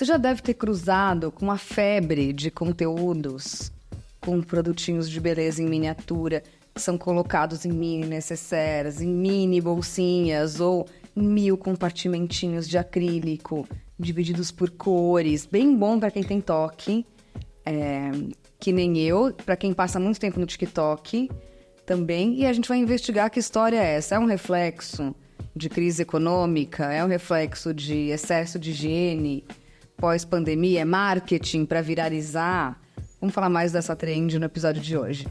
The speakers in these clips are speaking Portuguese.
Você já deve ter cruzado com a febre de conteúdos com produtinhos de beleza em miniatura que são colocados em mini necessaires, em mini bolsinhas ou em 1000 compartimentinhos de acrílico, divididos por cores. Bem bom para quem tem toque, que nem eu, para quem passa muito tempo no TikTok também. E a gente vai investigar que história é essa. É um reflexo de crise econômica? É um reflexo de excesso de higiene pós-pandemia? É marketing para viralizar? Vamos falar mais dessa trend no episódio de hoje.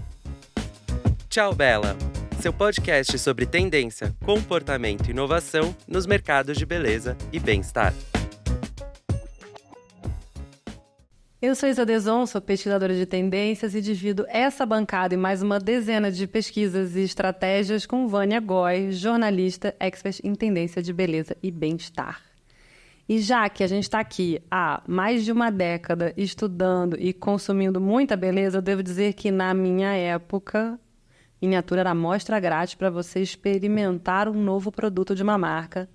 Tchau, Bela! Seu podcast sobre tendência, comportamento e inovação nos mercados de beleza e bem-estar. Eu sou Isa Deson, sou pesquisadora de tendências e divido essa bancada em mais uma dezena de pesquisas e estratégias com Vânia Goy, jornalista, expert em tendência de beleza e bem-estar. E já que a gente está aqui há mais de uma década estudando e consumindo muita beleza, eu devo dizer que na minha época, miniatura era amostra grátis para você experimentar um novo produto de uma marca.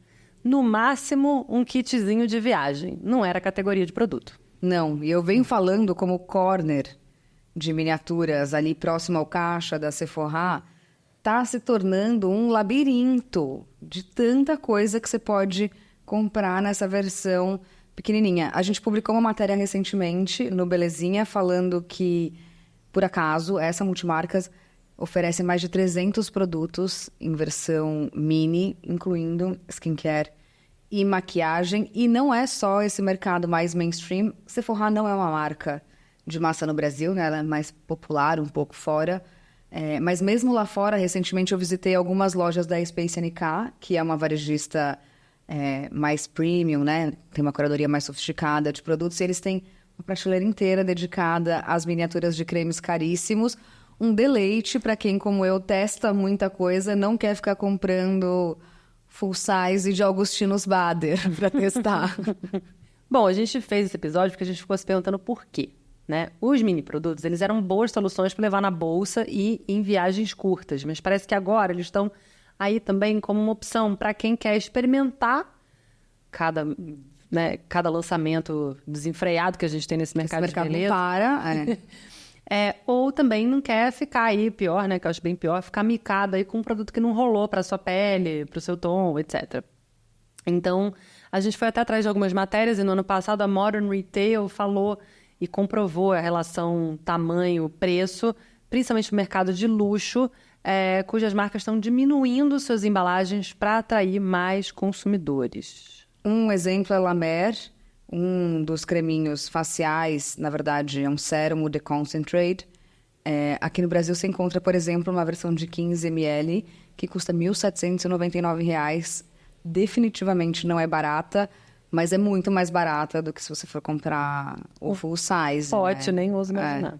No máximo, um kitzinho de viagem. Não era categoria de produto. Não, e eu venho falando como corner de miniaturas ali próximo ao caixa da Sephora, tá se tornando um labirinto de tanta coisa que você pode comprar nessa versão pequenininha. A gente publicou uma matéria recentemente no Belezinha falando que, por acaso, essa Multimarcas oferece mais de 300 produtos em versão mini, incluindo skincare e maquiagem. E não é só esse mercado mais mainstream. Sephora não é uma marca de massa no Brasil, né? Ela é mais popular, um pouco fora. Mas mesmo lá fora, recentemente eu visitei algumas lojas da Space NK, que é uma varejista mais premium, né? Tem uma curadoria mais sofisticada de produtos. E eles têm uma prateleira inteira dedicada às miniaturas de cremes caríssimos. Um deleite para quem, como eu, testa muita coisa, não quer ficar comprando full size de Augustinus Bader para testar. Bom, a gente fez esse episódio porque a gente ficou se perguntando por quê, né? Os mini produtos, eles eram boas soluções para levar na bolsa e em viagens curtas, mas parece que agora eles estão aí também como uma opção para quem quer experimentar cada lançamento desenfreado que a gente tem nesse mercado de beleza. Não para, ou também não quer ficar aí, pior, né? Que eu acho bem pior, ficar micado aí com um produto que não rolou para sua pele, para o seu tom, etc. Então, a gente foi até atrás de algumas matérias e no ano passado a Modern Retail falou e comprovou a relação tamanho-preço, principalmente no mercado de luxo, cujas marcas estão diminuindo suas embalagens para atrair mais consumidores. Um exemplo é La Mer. Um dos creminhos faciais, na verdade, é um sérum de concentrate. Aqui no Brasil você encontra, por exemplo, uma versão de 15 ml que custa R$ 1.799. Definitivamente não é barata, mas é muito mais barata do que se você for comprar o full size. Pote, né? Nem ouso imaginar.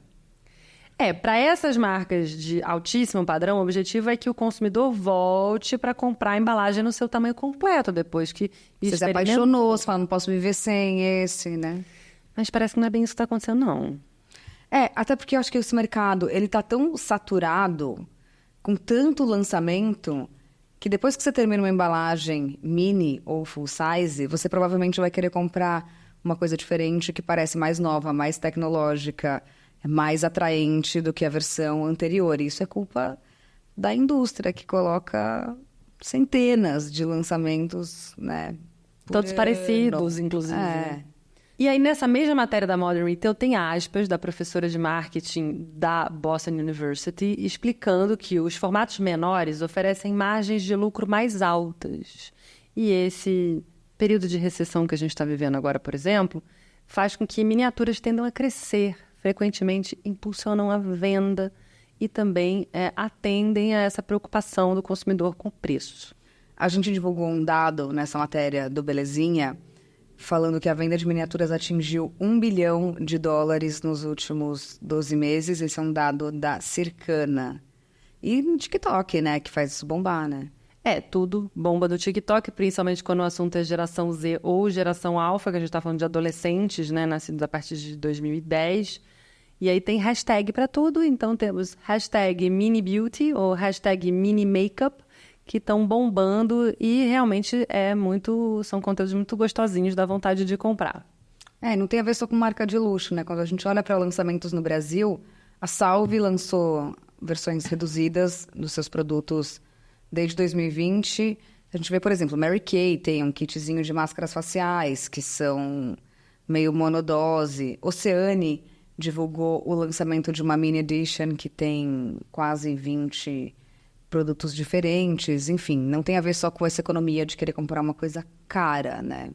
Para essas marcas de altíssimo padrão, o objetivo é que o consumidor volte para comprar a embalagem no seu tamanho completo, depois que você se apaixonou, você fala, não posso viver sem esse, né? Mas parece que não é bem isso que está acontecendo, não. Até porque eu acho que esse mercado, ele tá tão saturado, com tanto lançamento, que depois que você termina uma embalagem mini ou full size, você provavelmente vai querer comprar uma coisa diferente que parece mais nova, mais tecnológica, mais atraente do que a versão anterior. Isso é culpa da indústria, que coloca centenas de lançamentos, né? Todos parecidos, inclusive. E aí, nessa mesma matéria da Modern Retail, tem aspas da professora de marketing da Boston University explicando que os formatos menores oferecem margens de lucro mais altas. E esse período de recessão que a gente está vivendo agora, por exemplo, faz com que miniaturas tendam a crescer, frequentemente impulsionam a venda e também atendem a essa preocupação do consumidor com o preço. A gente divulgou um dado nessa matéria do Belezinha, falando que a venda de miniaturas atingiu $1 bilhão nos últimos 12 meses. Esse é um dado da Circana. E no TikTok, né, que faz isso bombar, né? Tudo bomba do TikTok, principalmente quando o assunto é geração Z ou geração alfa, que a gente está falando de adolescentes, né, nascidos a partir de 2010. E aí tem hashtag para tudo, então temos hashtag mini beauty ou hashtag mini makeup, que estão bombando e realmente são conteúdos muito gostosinhos, dá vontade de comprar. Não tem a ver só com marca de luxo, né? Quando a gente olha para lançamentos no Brasil, a Salve lançou versões reduzidas dos seus produtos desde 2020. A gente vê, por exemplo, Mary Kay tem um kitzinho de máscaras faciais, que são meio monodose. Oceane divulgou o lançamento de uma mini edition que tem quase 20 produtos diferentes. Enfim, não tem a ver só com essa economia de querer comprar uma coisa cara, né?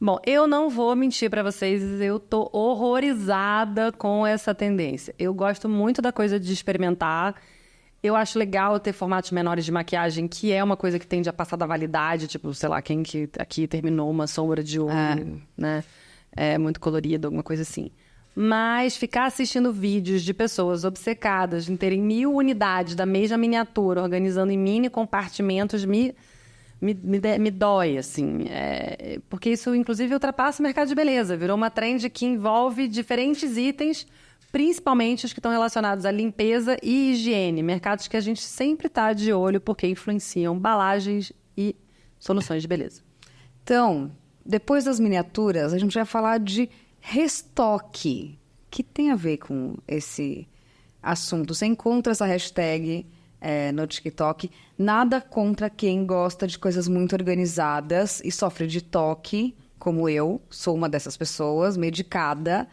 Bom, eu não vou mentir para vocês, eu tô horrorizada com essa tendência. Eu gosto muito da coisa de experimentar. Eu acho legal ter formatos menores de maquiagem, que é uma coisa que tende a passar da validade. Tipo, sei lá, quem que aqui terminou uma sombra de olho, né? É muito colorido, alguma coisa assim. Mas ficar assistindo vídeos de pessoas obcecadas em terem 1000 unidades da mesma miniatura, organizando em mini compartimentos, me dói, assim. Porque isso, inclusive, ultrapassa o mercado de beleza. Virou uma trend que envolve diferentes itens, principalmente os que estão relacionados à limpeza e higiene. Mercados que a gente sempre está de olho porque influenciam embalagens e soluções de beleza. Então, depois das miniaturas, a gente vai falar de restoque, que tem a ver com esse assunto. Você encontra essa hashtag no TikTok. Nada contra quem gosta de coisas muito organizadas e sofre de toque, como eu. Sou uma dessas pessoas, medicada.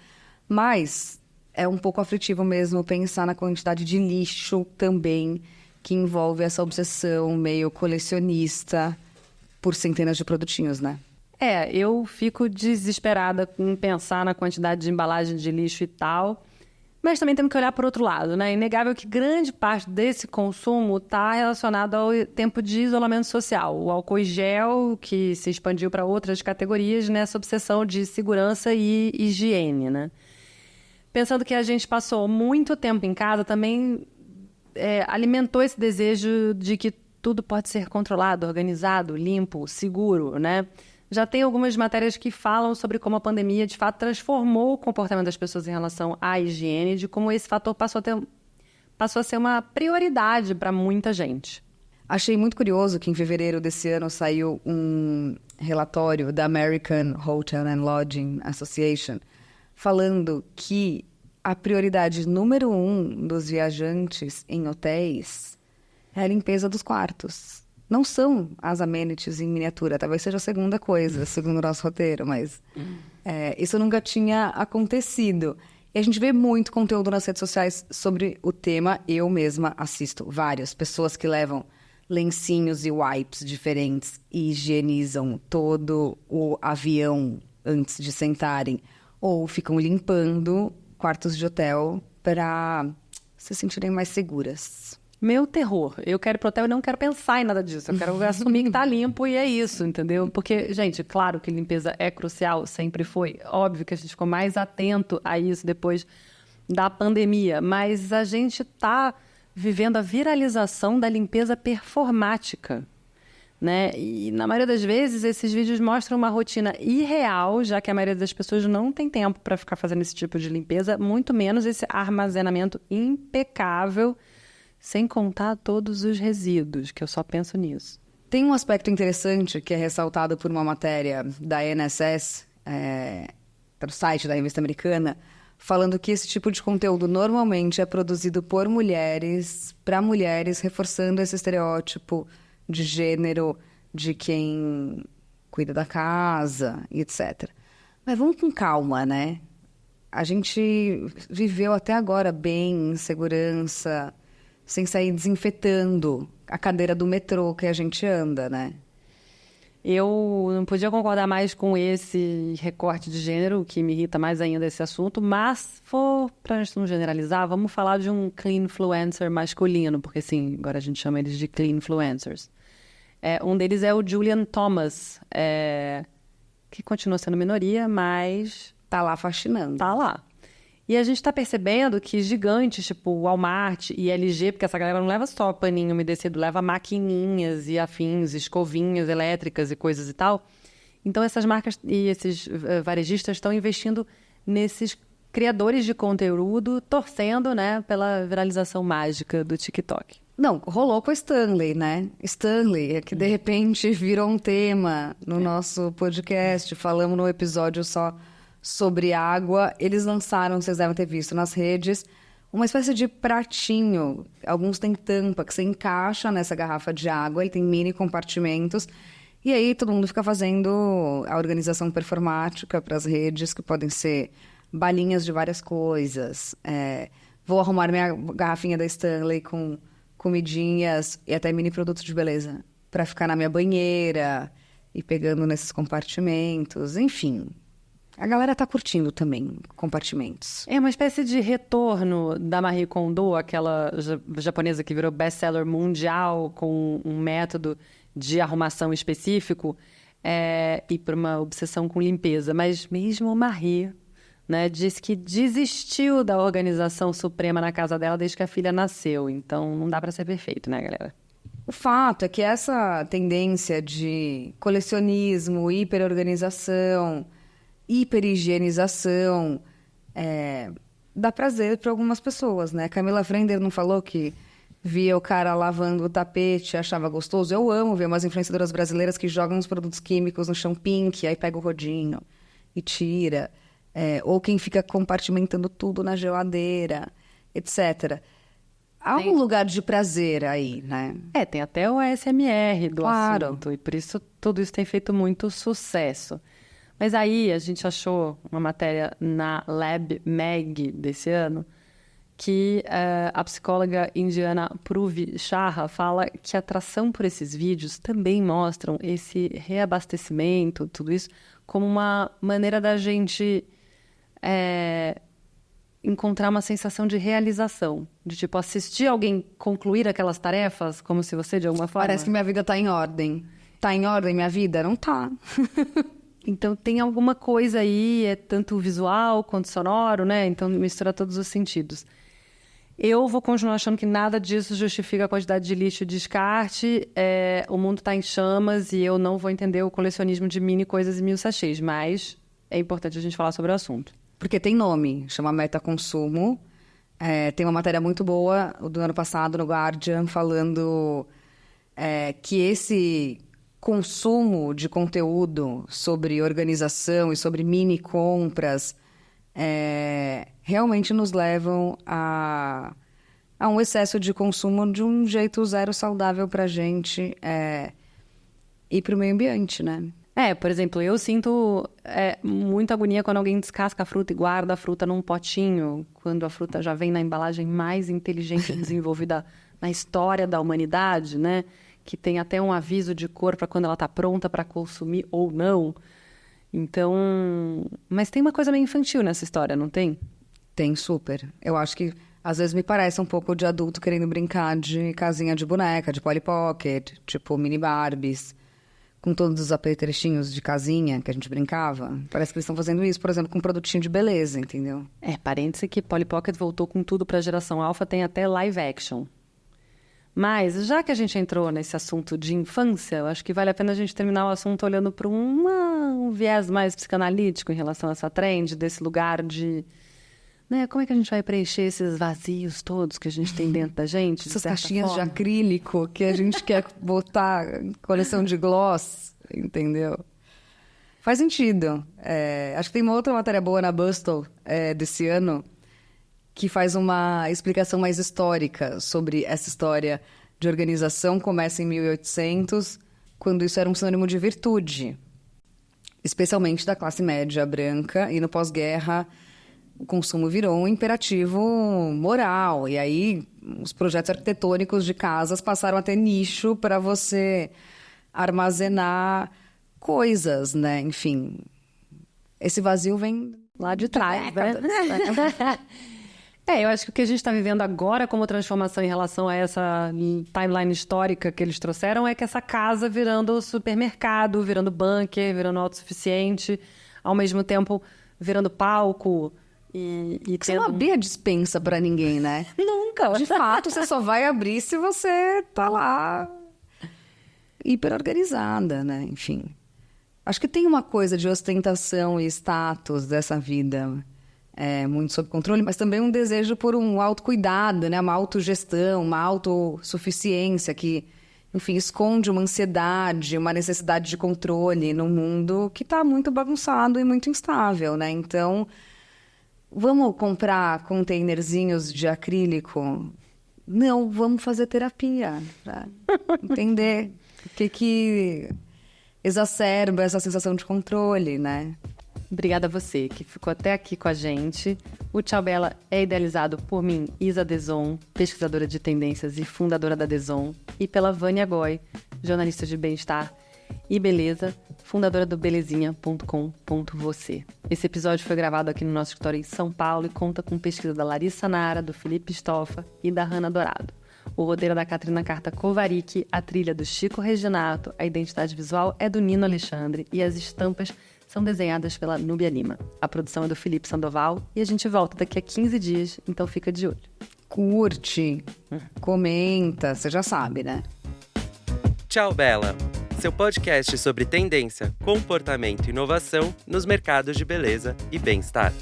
Mas é um pouco aflitivo mesmo pensar na quantidade de lixo também que envolve essa obsessão meio colecionista por centenas de produtinhos, né? Eu fico desesperada com pensar na quantidade de embalagem de lixo e tal. Mas também temos que olhar por outro lado, né? É inegável que grande parte desse consumo está relacionado ao tempo de isolamento social. O álcool em gel, que se expandiu para outras categorias nessa obsessão de segurança e higiene, né? Pensando que a gente passou muito tempo em casa, também alimentou esse desejo de que tudo pode ser controlado, organizado, limpo, seguro, né? Já tem algumas matérias que falam sobre como a pandemia, de fato, transformou o comportamento das pessoas em relação à higiene, de como esse fator passou a ser uma prioridade para muita gente. Achei muito curioso que em fevereiro desse ano saiu um relatório da American Hotel and Lodging Association falando que a prioridade número 1 dos viajantes em hotéis é a limpeza dos quartos. Não são as amenities em miniatura, talvez seja a segunda coisa, segundo o nosso roteiro, mas isso nunca tinha acontecido. E a gente vê muito conteúdo nas redes sociais sobre o tema. Eu mesma assisto várias pessoas que levam lencinhos e wipes diferentes e higienizam todo o avião antes de sentarem. Ou ficam limpando quartos de hotel para se sentirem mais seguras. Meu terror. Eu quero ir pro hotel e não quero pensar em nada disso. Eu quero assumir que tá limpo e é isso, entendeu? Porque, gente, claro que limpeza é crucial, sempre foi. Óbvio que a gente ficou mais atento a isso depois da pandemia. Mas a gente tá vivendo a viralização da limpeza performática, né? E, na maioria das vezes, esses vídeos mostram uma rotina irreal, já que a maioria das pessoas não tem tempo para ficar fazendo esse tipo de limpeza, muito menos esse armazenamento impecável, sem contar todos os resíduos, que eu só penso nisso. Tem um aspecto interessante que é ressaltado por uma matéria da NSS, do site da revista americana, falando que esse tipo de conteúdo normalmente é produzido por mulheres, para mulheres, reforçando esse estereótipo de gênero de quem cuida da casa e etc. Mas vamos com calma, né? A gente viveu até agora bem, em segurança, sem sair desinfetando a cadeira do metrô que a gente anda, né? Eu não podia concordar mais com esse recorte de gênero, que me irrita mais ainda esse assunto, mas, para a gente não generalizar, vamos falar de um clean influencer masculino, porque, assim, agora a gente chama eles de clean influencers. Um deles é o Julian Thomas, que continua sendo minoria, mas tá lá fascinando. Tá lá. E a gente está percebendo que gigantes, tipo Walmart e LG, porque essa galera não leva só paninho umedecido, leva maquininhas e afins, escovinhas elétricas e coisas e tal. Então, essas marcas e esses varejistas estão investindo nesses criadores de conteúdo, torcendo, né, pela viralização mágica do TikTok. Não, rolou com a Stanley, né? Stanley, que de repente virou um tema no nosso podcast. Falamos no episódio só sobre água, eles lançaram, vocês devem ter visto nas redes, uma espécie de pratinho. Alguns têm tampa, que você encaixa nessa garrafa de água, ele tem mini compartimentos. E aí todo mundo fica fazendo a organização performática para as redes, que podem ser balinhas de várias coisas. Vou arrumar minha garrafinha da Stanley com comidinhas e até mini produtos de beleza para ficar na minha banheira e pegando nesses compartimentos. Enfim, a galera tá curtindo também compartimentos. É uma espécie de retorno da Marie Kondo, aquela japonesa que virou best-seller mundial com um método de arrumação específico e por uma obsessão com limpeza. Mas mesmo Marie, né, disse que desistiu da organização suprema na casa dela desde que a filha nasceu. Então não dá para ser perfeito, né, galera? O fato é que essa tendência de colecionismo, hiperorganização, hiperigienização, dá prazer para algumas pessoas, né? Camila Frender não falou que via o cara lavando o tapete, achava gostoso? Eu amo ver umas influenciadoras brasileiras que jogam os produtos químicos no chão pink, aí pega o rodinho e tira. Ou quem fica compartimentando tudo na geladeira, etc. Há um lugar de prazer aí, né? Tem até o ASMR do Claro. assunto, e por isso tudo isso tem feito muito sucesso. Mas aí a gente achou uma matéria na Lab Mag desse ano que a psicóloga indiana Pruvi Shah fala que a atração por esses vídeos também mostram esse reabastecimento, tudo isso, como uma maneira da gente encontrar uma sensação de realização, de tipo assistir alguém concluir aquelas tarefas como se você de alguma forma... Parece que minha vida tá em ordem. Tá em ordem minha vida? Não tá. Então tem alguma coisa aí, tanto visual quanto sonoro, né? Então mistura todos os sentidos. Eu vou continuar achando que nada disso justifica a quantidade de lixo e descarte. O mundo está em chamas e eu não vou entender o colecionismo de mini coisas e mil sachês, mas é importante a gente falar sobre o assunto. Porque tem nome, chama Metaconsumo. Tem uma matéria muito boa do ano passado no Guardian falando que esse consumo de conteúdo sobre organização e sobre mini compras realmente nos levam a um excesso de consumo de um jeito zero saudável para a gente e para o meio ambiente, né? Por exemplo, eu sinto muita agonia quando alguém descasca a fruta e guarda a fruta num potinho, quando a fruta já vem na embalagem mais inteligente desenvolvida na história da humanidade, né? Que tem até um aviso de cor para quando ela está pronta para consumir ou não. Então, mas tem uma coisa meio infantil nessa história, não tem? Tem super. Eu acho que às vezes me parece um pouco de adulto querendo brincar de casinha de boneca, de Polly Pocket, tipo mini Barbies, com todos os apetrechinhos de casinha que a gente brincava. Parece que eles estão fazendo isso, por exemplo, com um produtinho de beleza, entendeu? Parêntese que Polly Pocket voltou com tudo para a geração alfa, tem até live action. Mas, já que a gente entrou nesse assunto de infância, eu acho que vale a pena a gente terminar o assunto olhando para um viés mais psicanalítico em relação a essa trend, desse lugar de... Né, como é que a gente vai preencher esses vazios todos que a gente tem dentro da gente? Essas caixinhas de acrílico que a gente quer botar coleção de gloss, entendeu? Faz sentido. Acho que tem uma outra matéria boa na Bustle desse ano que faz uma explicação mais histórica sobre essa história de organização. Começa em 1800, quando isso era um sinônimo de virtude, especialmente da classe média branca, e no pós-guerra o consumo virou um imperativo moral. E aí os projetos arquitetônicos de casas passaram a ter nicho para você armazenar coisas, né? Enfim, esse vazio vem lá de trás, né? Eu acho que o que a gente está vivendo agora como transformação em relação a essa timeline histórica que eles trouxeram é que essa casa virando supermercado, virando bunker, virando autossuficiente, ao mesmo tempo virando palco e você não abria dispensa para ninguém, né? Nunca. De fato, você só vai abrir se você tá lá hiperorganizada, né? Enfim. Acho que tem uma coisa de ostentação e status dessa vida muito sob controle, mas também um desejo por um autocuidado, né? Uma autogestão, uma autossuficiência que enfim, esconde uma ansiedade, uma necessidade de controle num mundo que está muito bagunçado e muito instável, né? Então, vamos comprar containerzinhos de acrílico? Não, vamos fazer terapia, pra entender o que exacerba essa sensação de controle, né? Obrigada a você que ficou até aqui com a gente. O Tchau Bela é idealizado por mim, Isa Deson, pesquisadora de tendências e fundadora da Deson, e pela Vânia Goy, jornalista de bem-estar e beleza, fundadora do belezinha.com.você. Esse episódio foi gravado aqui no nosso escritório em São Paulo e conta com pesquisa da Larissa Nara, do Felipe Stoffa e da Hanna Dourado. O roteiro é da Catrina Carta Kovarik, a trilha do Chico Reginato, a identidade visual é do Nino Alexandre e as estampas são desenhadas pela Núbia Lima. A produção é do Felipe Sandoval e a gente volta daqui a 15 dias, então fica de olho. Curte, comenta, você já sabe, né? Tchau, Bela! Seu podcast sobre tendência, comportamento e inovação nos mercados de beleza e bem-estar.